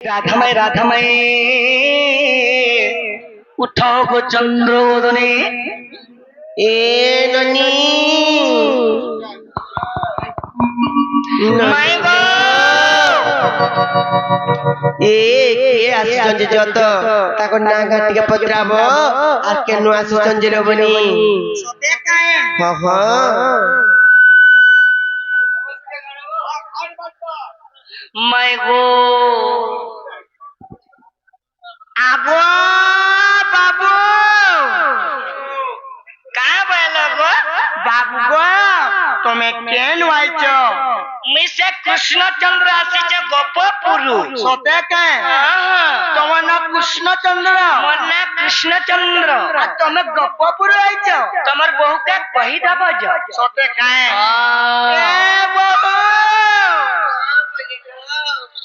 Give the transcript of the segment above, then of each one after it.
রাধাময় রাধাময় উঠাও গো চন্দ্রোদনে এ ননি মাই গো এ কে আসিଛନ୍ତି যত ତାକୁ ନା ଘା ଟିକେ ପଚରାବ আর কেন আসিଛନ୍ତି রে বনি সতে কায়ে ହଁ ହଁ মাই গো আগো বাবু কা বলো গো বাবু গো তুমি কেন আইছ মুই সে কৃষ্ণচন্দ্র আসিছে গোপপুরু সতে কায়ে তোমার নাম কৃষ্ণচন্দ্র মোর নাম কৃষ্ণচন্দ্র আর তুমি গোপপুরু আইছ তোমার বহুকে কহি দেব সতে কায়ে এ বাবু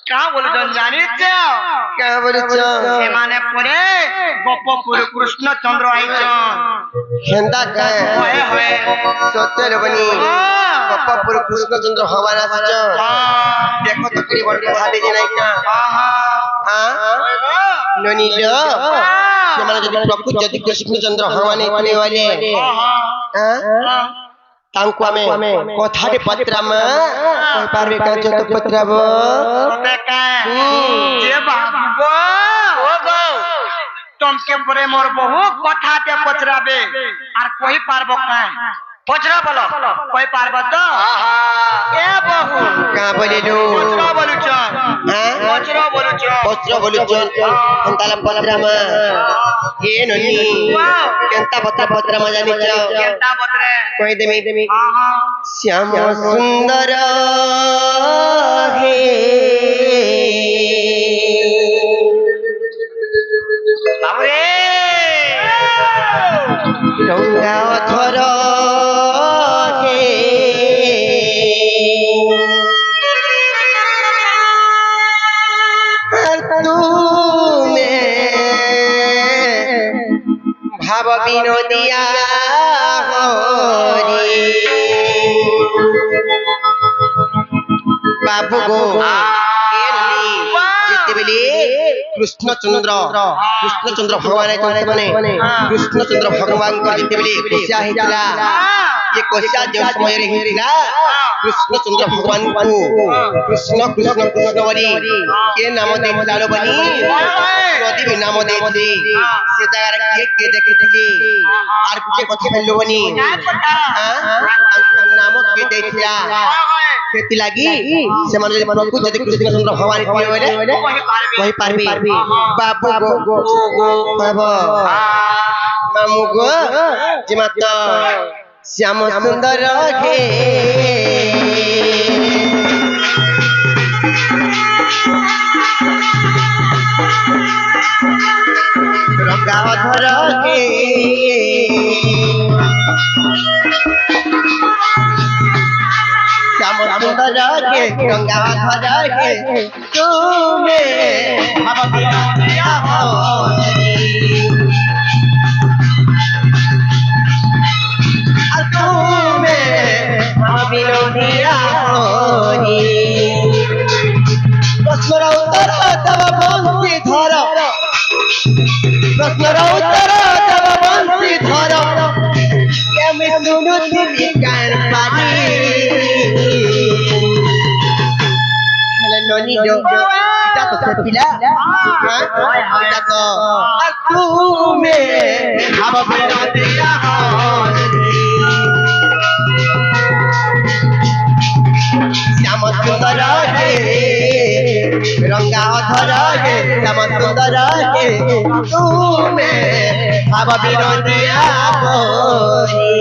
কা বলছেন জানিছ কে বলিছ এমানে পরে গোপপুর কৃষ্ণচন্দ্র আইছ হেন্দা কে হয়ে হয়ে সত্য রে বনি গোপপুর কৃষ্ণচন্দ্র ভগবান আসছ দেখো তো কি বড় কথা দিয়ে নাই না ননি লো ସେମାନେ ଯଦି ପ୍ରକୃତ ଯଦି କୃଷ୍ଣଚନ୍ଦ୍ର ଭଗବାନ ହେଇଥିଲେ ବୋଲେ ତାଙ୍କୁ ଆମେ କଥାଟେ ପଚରାମ କହିପାରିବେ କାଁ ଯତ ପଚରାବ ତମକେ ପରେ ମୋର ବହୁ କଥାଟେ ପଚରାବେ আর কই পারব কাঁ পচরা বলো কই পারব তো এ বহু কাঁ বলিলু পচরা বলুছ পচরা বলুছ পତ୍ର ବୋଲୁଛ ତାହେଲେ ପଚରାମ ଏ ନନି କେନ୍ତା ପଚରାମ ଜାଣିଛ কেনতা বতরে କହିଦେମି শ্যাম সুন্দর হে বাবরে রঙ্গাধর হে তুমে ভাব বিনোদিয়া হরি বাবু গো যেତେବେଳେ କୃଷ୍ଣଚନ୍ଦ୍ର ଭଗବାନ ମାନେ କୃଷ୍ଣଚନ୍ଦ୍ର ଭଗବାନଙ୍କ ଯେତେବେଳେ କୋଶା ହେଇଥିଲା ଏ କୋଶା ଯେଉଁ ସମୟରେ ହେଇଥିଲା କୃଷ୍ଣଚନ୍ଦ୍ର ଭଗବାନଙ୍କୁ କୃଷ୍ଣ କୃଷ୍ଣ କୃଷ୍ଣ ବୋଲି କିଏ ନାମ ଦେଇଥିଲା ବନି ନଦୀ ନାମ ଦେଇଥିଲେ ସେ ଜାଗାରେ କିଏ କିଏ ଦେଖିଥିଲେ আর ଗୋଟେ କଥା କହିଲୁ ବନି ନାମ କିଏ ଦେଇଥିଲା ସେଥିଲାଗି ସେମାନେ ଯଦି ପ୍ରକୃତ ଯଦି କୃଷ୍ଣଚନ୍ଦ୍ର ଭଗବାନ ଥିବେ ବୋଲେ କହିପାରିବେ ବାବୁ ଗো ବାବା ମାମୁ ଗো ଜିମାତ শ্যাম সুন্দর হে রঙ্গাধর হে শ্যাম সুন্দর হে রঙ্গাধর হে তুমি ভাব বিনোদিয়া হরি তুমে ভাব বিনোদিয়া হরি প্রশ্নর উত্তর তব বংশী ধর প্রশ্নর উত্তর তব বংশী ধর আমি শুনুছি গান পারি ননি এটা তো সে পিলা এটা তো তুমে ভাব বিনোদিয়া হরি শ্যাম সুন্দর হে রঙ্গাধর হে শ্যাম সুন্দর হে তুমে ভাব বিনোদিয়া হরি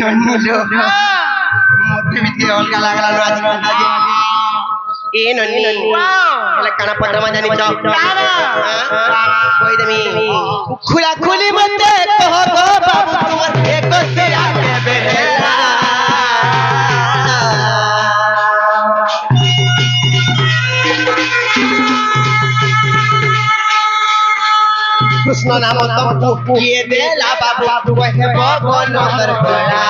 ନନିଲୋ ମତେ ବି ଟିକେ ଅଲଗା ଲାଗଲା ନ ଆଜି କଥା ଏ ନନି ହେଲେ କାଣା ପଚାରମା ଜାଣିଛ କହିଦେମି ଖୁଲା ଖୁଲି ମତେ କହ ଗো ବାବୁ ତୁମର ଏକ ସିରା କେବେ ହେଲା কৃষ্ণ নাম তমকু কিয়ে দেলা বাবু কহে বগন দরপড়া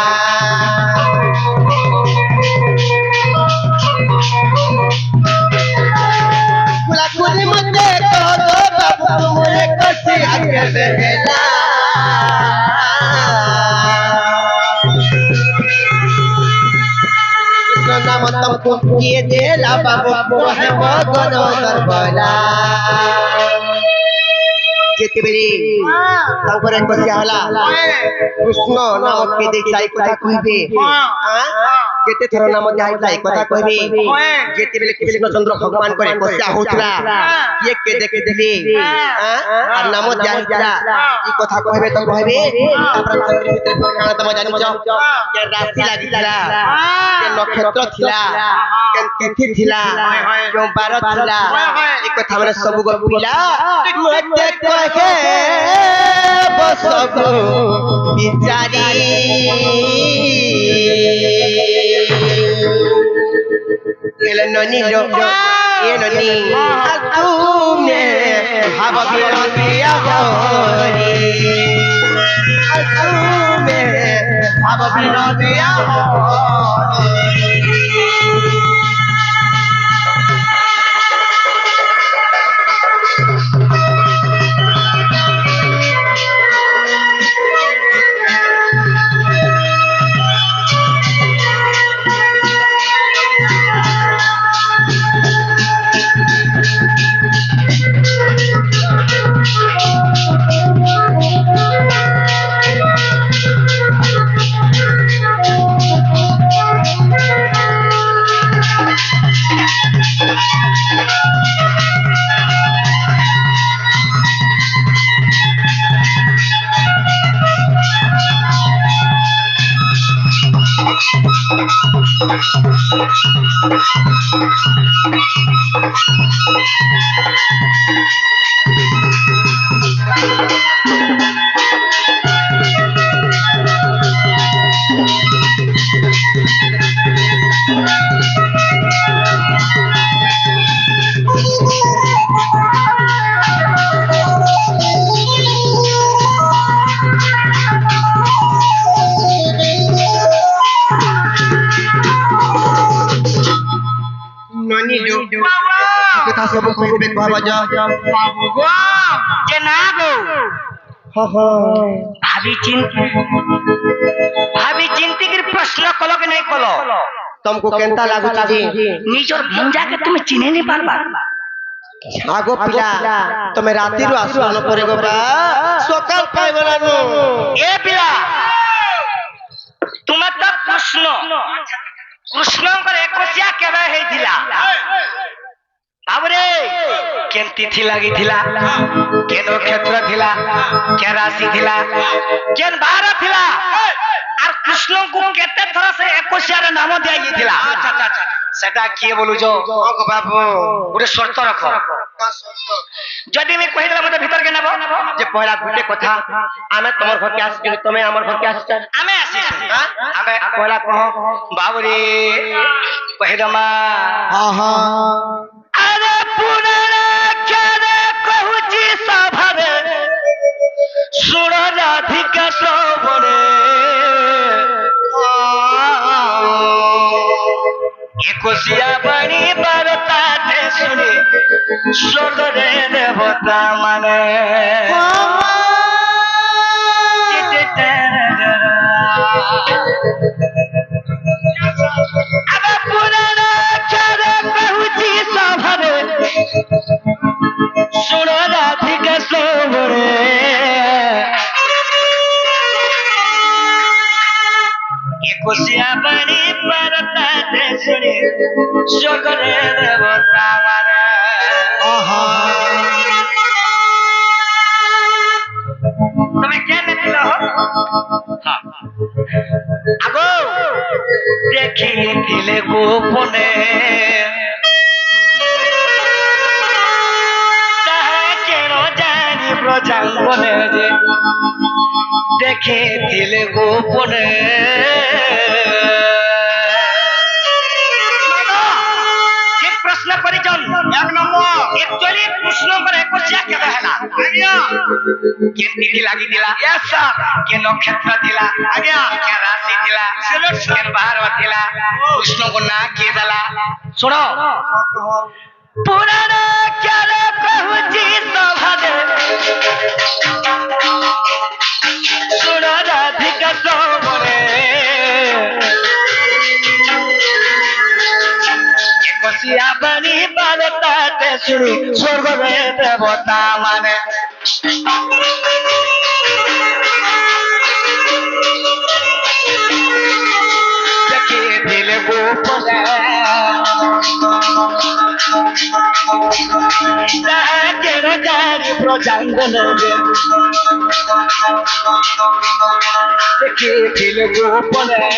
কুলা কুলি মতে কহ গো বাবু তুমরে কসি আগে দেলা কৃষ্ণ নাম তমকু কিয়ে দেলা বাবু কহে বগন দরপড়া যেতেবেলে তারপরে কসিয়া হলা কৃষ্ণ নামক কে দেই তাই কথা কইবে কেতে থর নাম যাইলা এই কথা কইবে যেতেবেলে কৃষ্ণচন্দ্র ভগবান করে কসিয়া হউতরা কে দেখে দিলে আর নাম যাইলা এই কথা কইবে তো কইবে তারপরে চন্দ্র ভিতরে কানা তোমরা জানিছ কে রাশি লাগিলা কে নক্ষত্র থিলা কে তিথি থিলা কে বার থিলা এই কথা মানে সব গপিলা মতে কহে বসগো বিচারি এলে ননি লো এ ননি তুমে ভাব বিরতিয়া হরি তুমে ভাব বিরতিয়া হরি কথা সব কইবে কহবা যা বাবু গো যে না গো ভাবি চিন্তি করে প্রশ্ন কলো কি নাই কলো तुमको केंता लागुची जी নিজর ভঞ্জা কে তুমি চিনে নি পারবা আগো পিলা তুমি রাতিরু আসন পরে গো বা সকাল পাইবলা নো এ পিলা তুমি তো কৃষ্ণଙ୍କର ଏକୋଇଶିଆ କେବେ ହେଇଥିଲା ତାପରେ କେମିତି ଥିଲା ଲାଗିଥିଲା କେ ନକ୍ଷତ୍ର ଥିଲା କେ ରାଶି ଥିଲା କେ ବାର ଥିଲା আর কৃষ্ণଙ୍କୁ কেতে থর সে একোইশিয়ার নাম দিয়া গিয়েছিল সেটা কি বলুছ আগো বাবু গোটে শর্ত রাখ যদি আমি কইদেলা মতে ভিতরকে নেব যে পহলা গুটে কথা আমি তোমার ঘরকে আসছি তুমি আমার ঘরকে আসছ আমি আসিছি আমি পহলা কহ বাবুরে কইদমা আহা আরে পুনরা কেনে কহুছি সভারে শুণ রাধিকা শ্রবণে একুশিয়া বাণী বারতাতে শুনে স্বর্গরে দেবতা মানে আবার পুরানা চারে কহুছি সভারে শুণ রাধিকা শ্রবণে একুশিয়া বাণী বারতাতে শুনে স্বর্গরে দেবতা মানে দিলে গোপনে তাহা কেন জানি ব্রজাঙ্গনে যে দেখে দিলে গোপনে ঠিক প্রশ্ন করিছন এক নম্বর একচুয়ালি প্রশ্ন করে কোচিয়া কেন হেলা আজ্ঞা কেমতি লাগি দিলা यस सर के नक्षत्र दिला आज्ञा के राशि दिला के बाहर दिला कृष्ण को ना के दला सुनो पुराण क्या रे पहुंची सभा दे सुनो राधिका सोमरे कोसिया बनी बालता ते सुनु स्वर्ग में देवता माने देखिए दिल गोपने के रोजारी ब्रजांगन देखिए दिल गोपने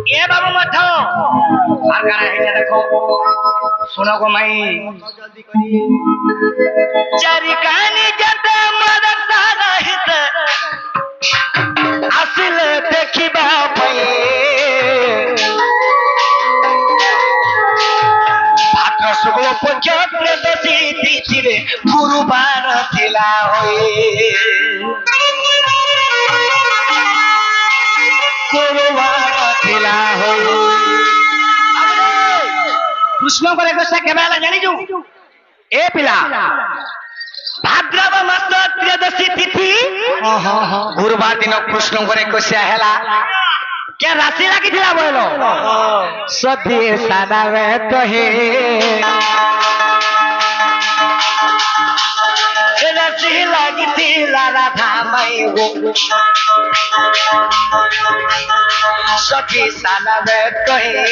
ये बाबू मत हो और गाना है देखो सुनो को मई चारी कहानी जते मदता रहित असिल देखिबा पई भाद्र शुक्ल पक्ष त्रयोदशी तिथिरे गुरुवार थिला होई गुरुवार थिला होई कृष्ण को गोसा केबेला जानी जु ए पिला भाद्रव मास त्रयोदशी तिथि गुरुवार दिन कृष्ण को गोसा हेला क्या राशि लागी थिला बोलो सती सानावे कहे राशि लागी थिला राधा माई गो सती सानावे कहे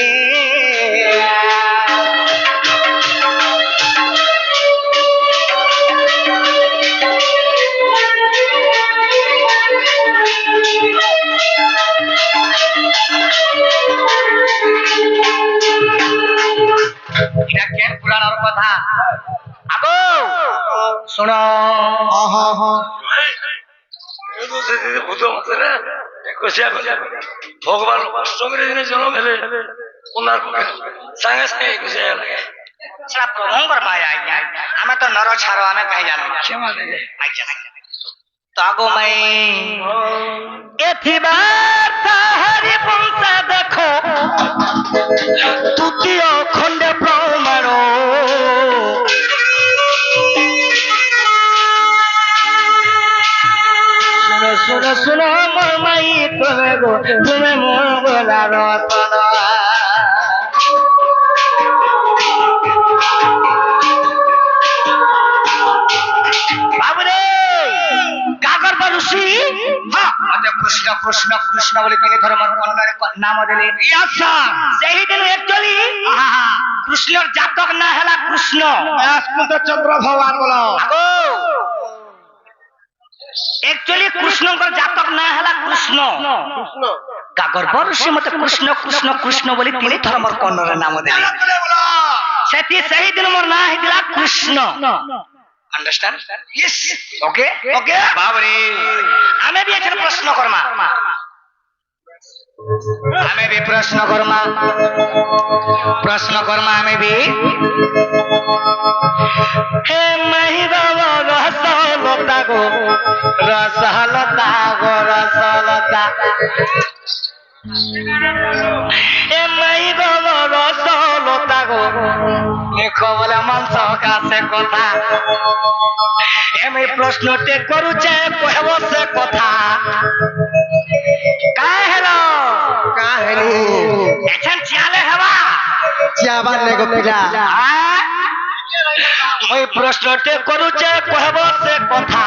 पुराण कथा आगो सुनो ভগবান অষ্টমীর দিনে জন্ম হেলে ওনার সাঙ্গে সাঙ্গে একুশে লাগে সেটা প্রভুঙ্কর মায়া আজ্ঞা আমি তো নর ছাড়ো আমি কहीं জানো ক্ষমা দেবে আজ্ঞা তো আগো মাই এথিবার হরি বংশ দেখো তৃতীয় খণ্ডে প্রমাণ শুনো শুনো মোর মাই তুমি গো তুমি মোর গোলা রতন বাবুরে কাগর ঋষি মতে কৃষ্ণ কৃষ্ণ কৃষ্ণ বলে তিনি ধর্মের কন্যার নাম দিলে সেই দিন একচুয়ালি কৃষ্ণর জাতক না হেলা কৃষ্ণ চন্দ্র ভগবান বলো एक्चुअली कृष्ण जातक ना हला कृष्ण गागर्भ ऋषि मत कृष्ण कृष्ण कृष्ण बोली तीन धर्मर कन्नर नाम देले सेती सही दिन मोर ना हिला Krishna understand yes okay okay बाबरे हमें भी एक प्रश्न करमा हमें भी प्रश्न करमा हमें भी हे मही बाबा रसलता गो रसलता गो रसलता हे मही बाबा रसलता गो देखो बोले मांस कासे कथा एमे प्रश्नटे करूचे कहब से कथा का हेलो का हेलो एछन चियाले हवा আবার নেগো পিলা ওই প্রশ্নতে করুছে কহব সে কথা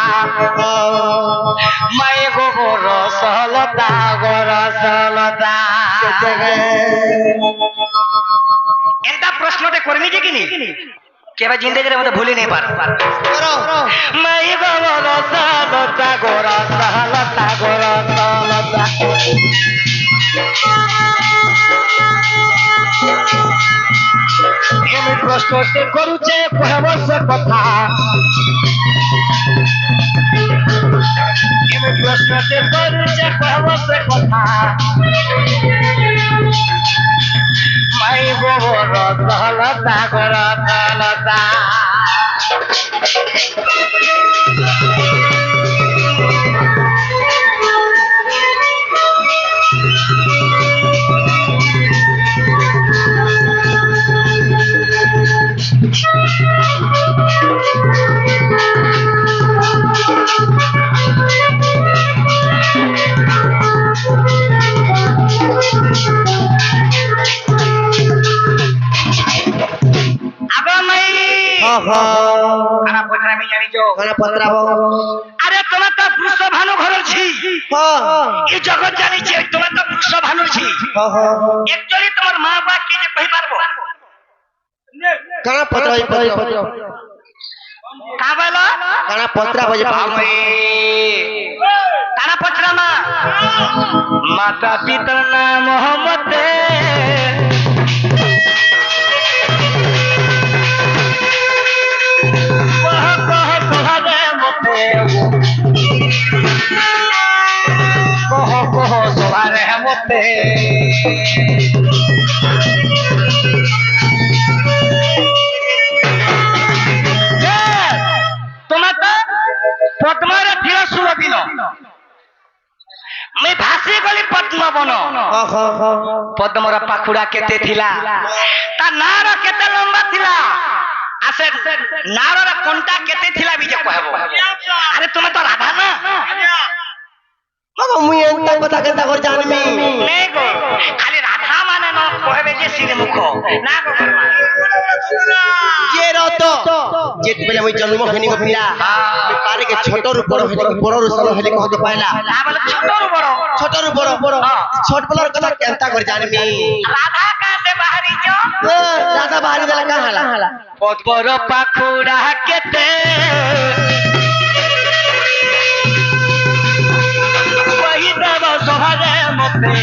মাই গোবর সলতা গোর সলতা এটা প্রশ্নতে করবি যে কিনি কেবা জিন্দগির মধ্যে ভুলি নেই পার মাই গোবর সলতা গোর সলতা গোর সলতা এমনি প্রশ্নতে করুছে কহব সে কথা এমনি প্রশ্নতে করুছে কহব সে কথা মাই গোবর সলতা গোর সলতা আরে তোমার তো পুরুষ ভানু ঘর ছি এই জগৎ জানিছি তোমার তো পুরুষ ভানু ছি একচুয়ালি তোমার মা বাবা কে যে কই পারবো কানা পত্রা কা বলো কানা পত্রা বজে কানা পত্রা মা মাতা পিতার নাম মোহাম্মদ কহ কহ সবার হেমতে তোমার তো পদ্মার ধির ষোল দিন মুই ভাসি গলি পদ্মবন পদ্মর পাখুড়া কেতে থিলা তা নার কেতে লম্বা থিলা আসে নারর কোনটা কেতে থিলা বিজে কহব আরে তুমি তো রাধা না বাবা মুই এন্তা কথা কেতা কর জানমি নে গো খালি রাধা মানে ন কহবে যে সিনে মুখ না গো যে রত যেত বেলে মুই জন্ম হইনি গো পিলা মুই পারে কে ছোটর বড় হইনি বড়র সাল হইনি কহত পাইলা না বলে ছোটর বড় ছোট বড়র কথা কেনতা কর জানমি রাধা কাছে বাহারি যো দাদা বাহারি দেলা কা হালা পদ্মর পাখুড়া কেতে কহি দেব সভারে মতে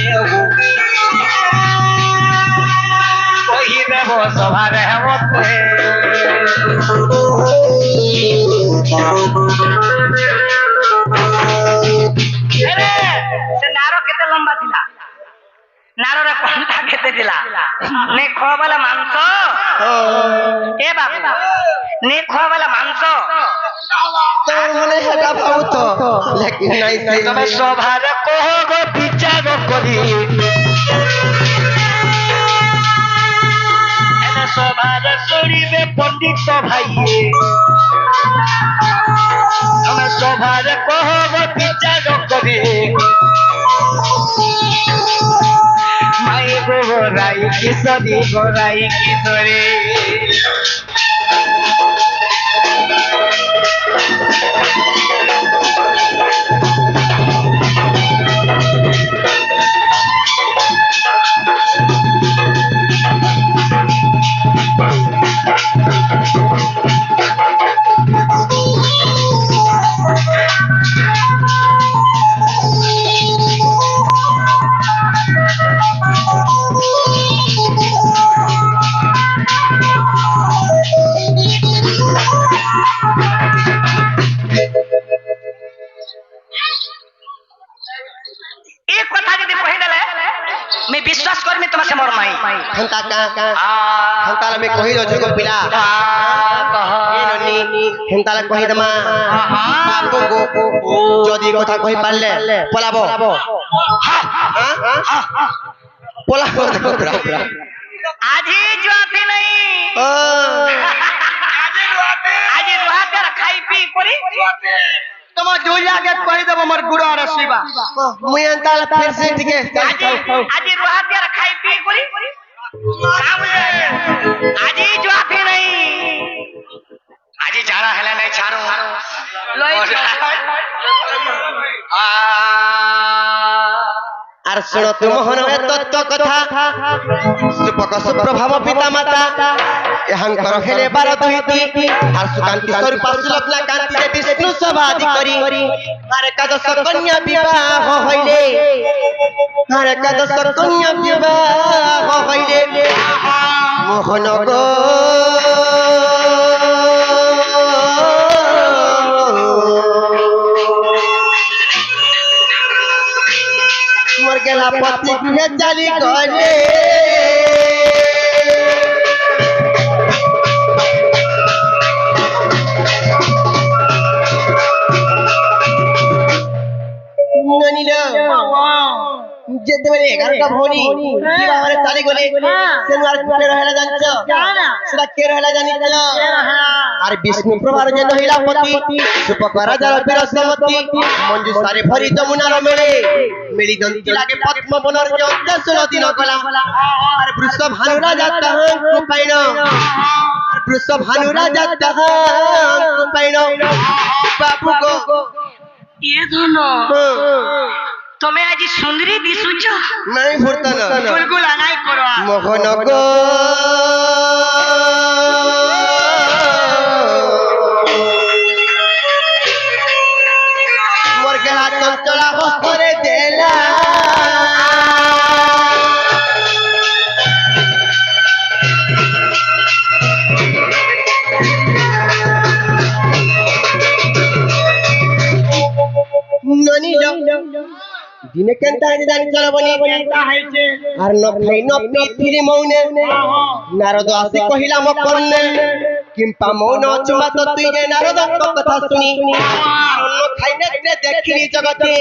কহি দেব সভারে মতে সে নার কেতে লম্বা ଥିଲା নারর কোনটা খেতে দিলা নে খাওয়াবেলা মাংস এ বাবু নে খাওয়াবেলা মাংস তোর মনে হেটা পাও তো লেকিন নাই সেই তবে সভার কহ গো বিচার করি এনে সভার করিবে পণ্ডিত ভাই তবে সভার কহ গো বিচার করি মাই গো গোরাই কিশোরী গোরাই কিশোরী एक कथा यदि कहि देले मैं विश्वास करमी तुम से मोर माई हंता का हंताला में कहि दो जगो पिला एननी हंताला कहि दमा बापू गो जदी কথা কই পারলে পলাবো পলাবো आजी जोती नहीं आजी रुहाते खाई पी करी তোমার জুলিয়া কে কই দেব মোর গুড় আর শিবা মুই হंताला फिर से ठीक है आजी रुहाते खाई पी करी আজি যোৱাতে নাই আজি জানা হেলা নাই ছাৰো লৈ আর শুনো তো মোহন তত্ত্ব কথা সুপক সুপ্রভাব পিতা মাতা এহাঙ্কর হেলে 12 আর সুকান্তি স্বরূপ সুলগ্না কান্তি বিষ্ণু সভাদি করি আর একাদশ কন্যা বিবাহ হইলে আর একাদশ কন্যা বিবাহ হইলে মোহন গো মোর গেলা পতি গৃহে চালি করে ননিল যেতেবেলে 11টা ভৌনি কিভাবে চালি গলে সেনার কুটে রহেলা জানছ সেটা কে রহেলা জানিছ আর বিষ্ণু প্রভার যে নহিলা পতি সুপক রাজার বিরসমতি মঞ্জুসারে ভরি যমুনার মেলে মিলি দন্তি লাগে পদ্ম বনর যে 16 দিন গলা আর বৃষভ ভানু রাজা তাহাং কুপাইন আর বৃষভ ভানু রাজা তাহাং কুপাইন বাবু গো ইয়ে ধন তুমি আজি সুন্দরী দিশুছ নাই ভুরতন গুলগুলা নাই করো মোহন গো মোর গেলা চঞ্চলা বস্ত্রে দেলা ননিল দিনে কেনতা জানি চলবনি আর ন খাই ন পিথিলি মৌনে নারদ আসি কহিলা ম কর্ণে কিম্পা মৌন চুমা তো তুই যে নারদ কথা শুনি আর অন্য খাই নেত্রে দেখিলি জগতে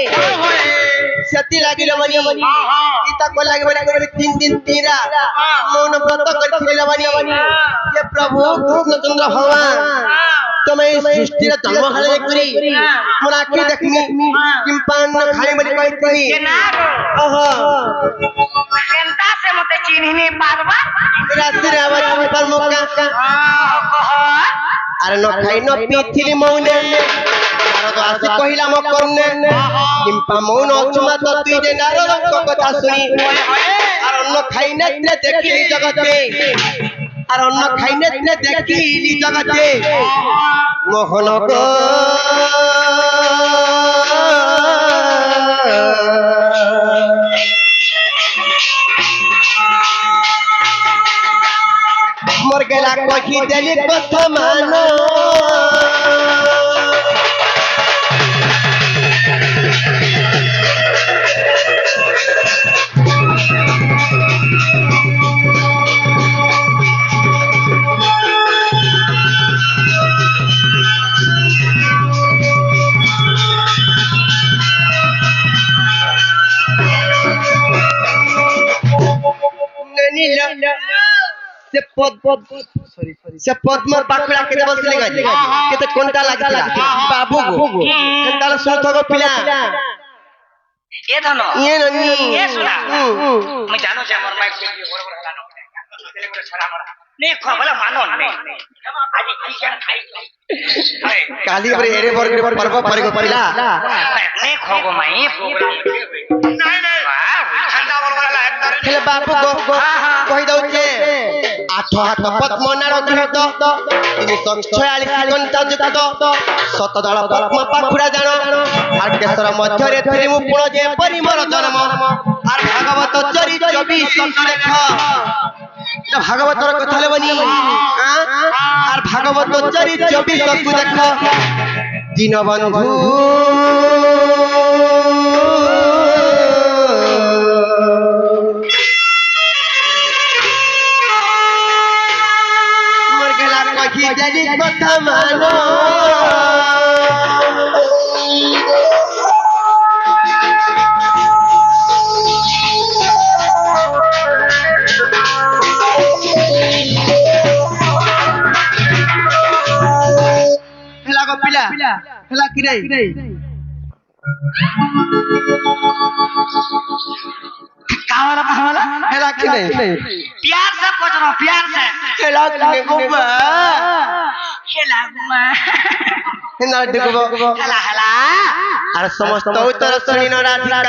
সেতি লাগিল বনি ইতা কো লাগবে বলি 3 দিন তিরা মৌন ব্রত করিছিল বনি হে প্রভু কৃষ্ণচন্দ্র ভগবান তুমি সৃষ্টির জন্ম হালে করি মোর আখি দেখনি কিম্পা ন খাই বলি কইতনি ওহো কেনতা সে মতে চিনহিনি পারবা রাত্রে আবার পার মুকা আর ন খাই ন পিথিলি মৌনে নারদ আসি কহিলা ম কর্ণে কিম্পা মৌন চুমা তো তুই যে নারদ কথা শুনি আর অন্য খাই নেত্রে দেখিলি জগতে আর অন্য খাই নেত্রে দেখিলি জগতে মোহন গো মোর গেলা কহি দেলি কথা মানো से पद्म पाखुड़ा केते बसले गाजी केते कोनटा लागतिला बाबू गो केनताला सुनत गो पिला এ ধন ये ननी এ শুনা আমি জানো যে আমার মাইক দিয়ে বড় বড় গান ছড়া মরা নে খবলা মানন নে আজি কি কেন খাই काली बरे एरे बरगे पर्व परिगो पिला নে খগো মাই প্রোগ্রাম নাই নাই ঠান্ডা বড় বড় লাগতারে हेले बाबू गो कहि दउचे आठ हाथ पद्म नार धृत 346 घंटा युक्त शतदल पद्म पाखुड़ा जान आर केसर मध्यरे थली मु पुण जे परिमर जन्म आर भागवत चरी 24 देख এটা ভাগবতর কথা বলি আর ভাগবত চরি 24 को देख दीनबंधु मोर गेला कही जानी কথা मानो हेला कि कावला कावला हेला कि नहीं प्यार से पूछ रहा हूँ प्यार से हेला कि नहीं गुबा हेला गुमा हेला देखबो हेला हेला আর সমস্ত উত্তর শুনিন রাধিকা